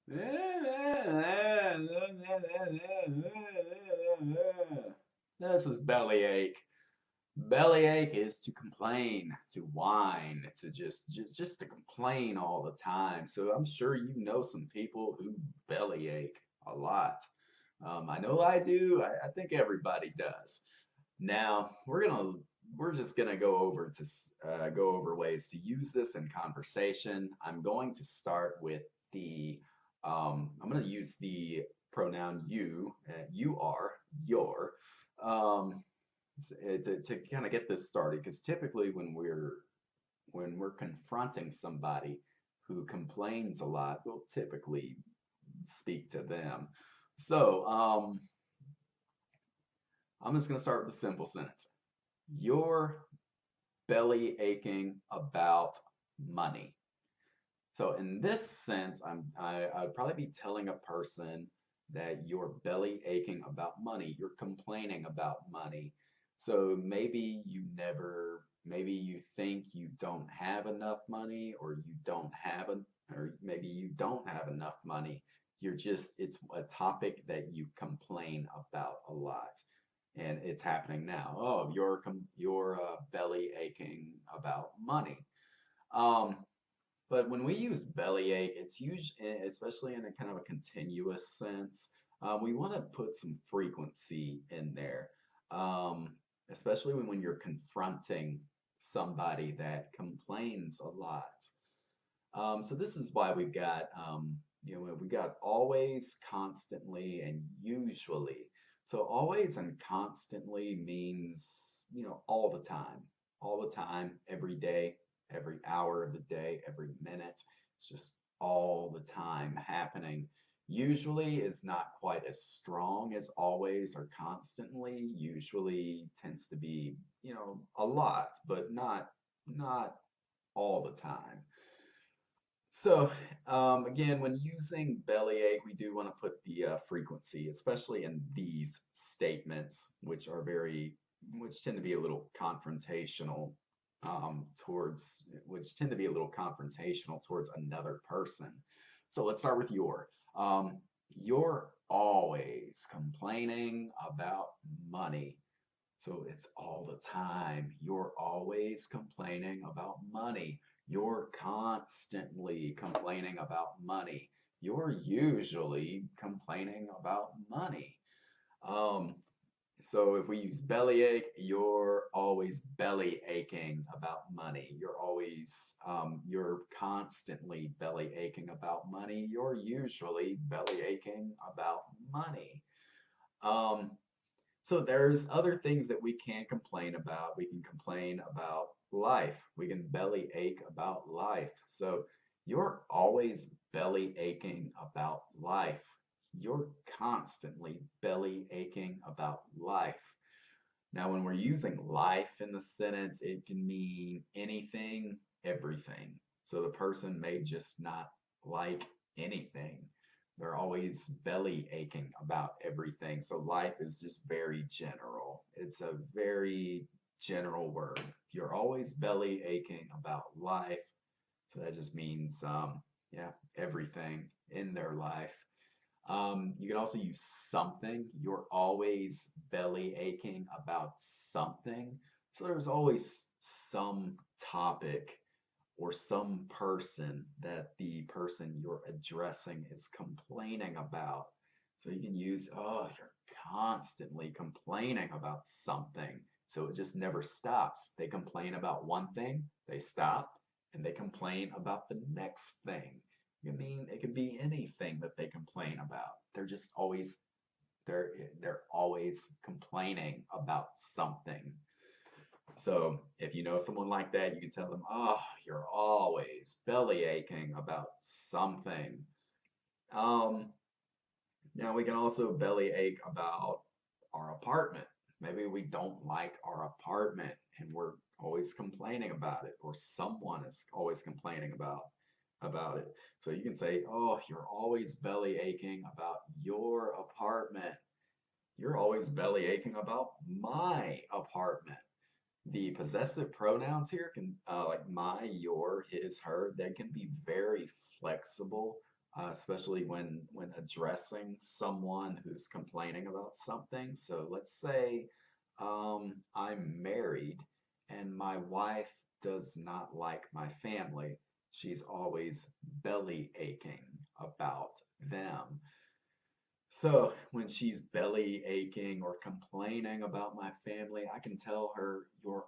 This is bellyache. Bellyache is to complain, to whine, to just to complain all the time. So I'm sure you know some people who bellyache a lot. I know I do. I think everybody does. Now we're just gonna go over go over ways to use this in conversation. I'm going to start with the I'm going to use the pronoun you, you are, your, um, to kind of get this started. Because typically when we're confronting somebody who complains a lot, we'll typically speak to them. So I'm just going to start with a simple sentence. You're belly aching about money. So in this sense, I'd probably be telling a person that you're belly aching about money. You're complaining about money. So maybe you think you don't have enough money, or or maybe you don't have enough money. It's a topic that you complain about a lot, and it's happening now. Oh, you're belly aching about money. Um, but when we use bellyache, it's usually, especially in a kind of a continuous sense, we want to put some frequency in there, um, especially when you're confronting somebody that complains a lot. So this is why we got always, constantly, and usually. So always and constantly means, all the time, every day, every hour of the day, every minute. It's just all the time happening. Usually is not quite as strong as always or constantly. Usually tends to be, a lot, but not all the time. So, again, when using bellyache, we do want to put the frequency, especially in these statements, which tend to be a little confrontational, which tend to be a little confrontational towards another person. So let's start with your. You're always complaining about money. So it's all the time. You're always complaining about money. You're constantly complaining about money. You're usually complaining about money. Um, so if we use bellyache, you're always belly aching about money. You're constantly belly aching about money. You're usually belly aching about money. Um, so there's other things that we can complain about. We can complain about life. We can belly ache about life. So you're always belly aching about life. You're constantly belly aching about life. Now, when we're using life in the sentence, it can mean anything, everything. So the person may just not like anything. They're always belly aching about everything. So life is just very general. It's a very general word. You're always belly aching about life. So that just means, yeah, everything in their life. You can also use something. You're always belly aching about something. So there's always some topic or some person that the person you're addressing is complaining about. So you can use, oh, you're constantly complaining about something. So it just never stops. They complain about one thing, they stop, and they complain about the next thing. I mean, it could be anything that they complain about. They're they're always complaining about something. So if you know someone like that, you can tell them, "Oh, you're always belly aching about something." Um, Now we can also belly ache about our apartment. Maybe we don't like our apartment and we're always complaining about it, or someone is always complaining about it. So you can say, "Oh, you're always belly aching about your apartment. You're always belly aching about my apartment." The possessive pronouns here can, like my, your, his, her, they can be very flexible especially when addressing someone who's complaining about something. So let's say I'm married and my wife does not like my family. She's always belly aching about them. So when she's belly aching or complaining about my family, I can tell her, you're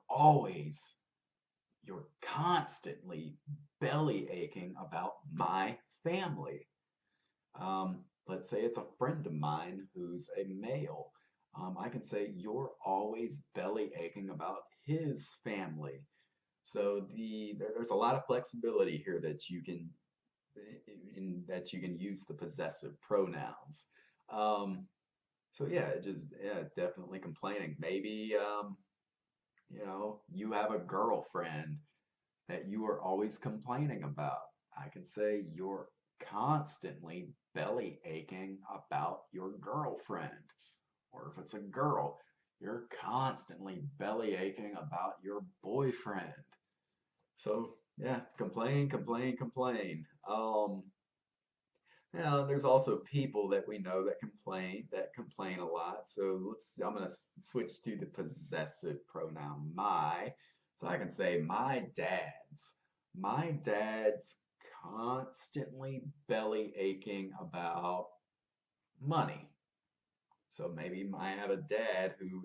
constantly belly aching about my family. Let's say it's a friend of mine who's a male. I can say, you're always belly aching about his family. So there's a lot of flexibility here that you can use the possessive pronouns. Um, so yeah, definitely complaining. Maybe you have a girlfriend that you are always complaining about. I can say you're constantly belly aching about your girlfriend. Or if it's a girl, you're constantly belly aching about your boyfriend. So yeah, complain, complain, complain. There's also people that we know that complain a lot. So I'm gonna switch to the possessive pronoun my. So I can say my dad's constantly belly aching about money. So maybe I have a dad who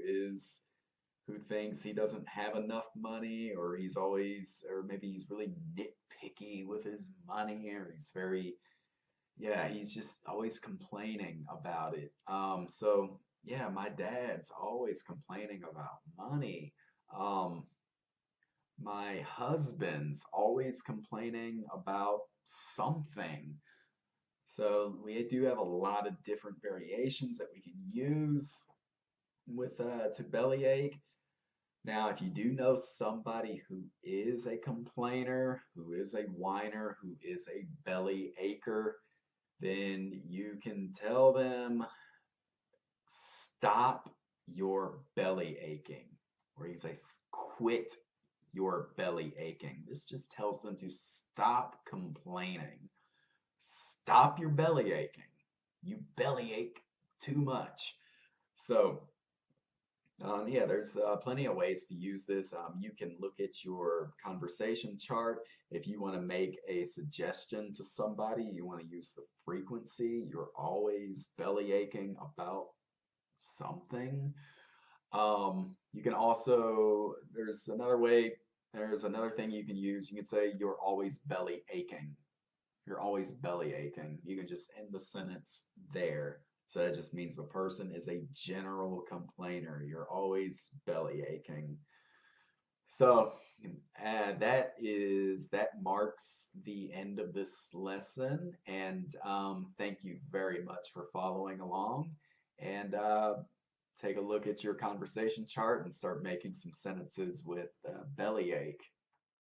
thinks he doesn't have enough money, or or maybe he's really nitpicky with his money, or he's just always complaining about it. So yeah, my dad's always complaining about money. Um, my husband's always complaining about something. So we do have a lot of different variations that we can use with to bellyache. Now, if you do know somebody who is a complainer, who is a whiner, who is a belly acher, then you can tell them, stop your belly aching. Or you can say, quit your belly aching. This just tells them to stop complaining. Stop your belly aching. You belly ache too much. So, yeah, there's plenty of ways to use this. You can look at your conversation chart. If you want to make a suggestion to somebody, you want to use the frequency. You're always belly aching about something. You can also, there's another thing you can use. You can say, you're always belly aching. You're always belly aching. You can just end the sentence there. So that just means the person is a general complainer. You're always belly aching. So that marks the end of this lesson. And thank you very much for following along. And take a look at your conversation chart and start making some sentences with belly ache.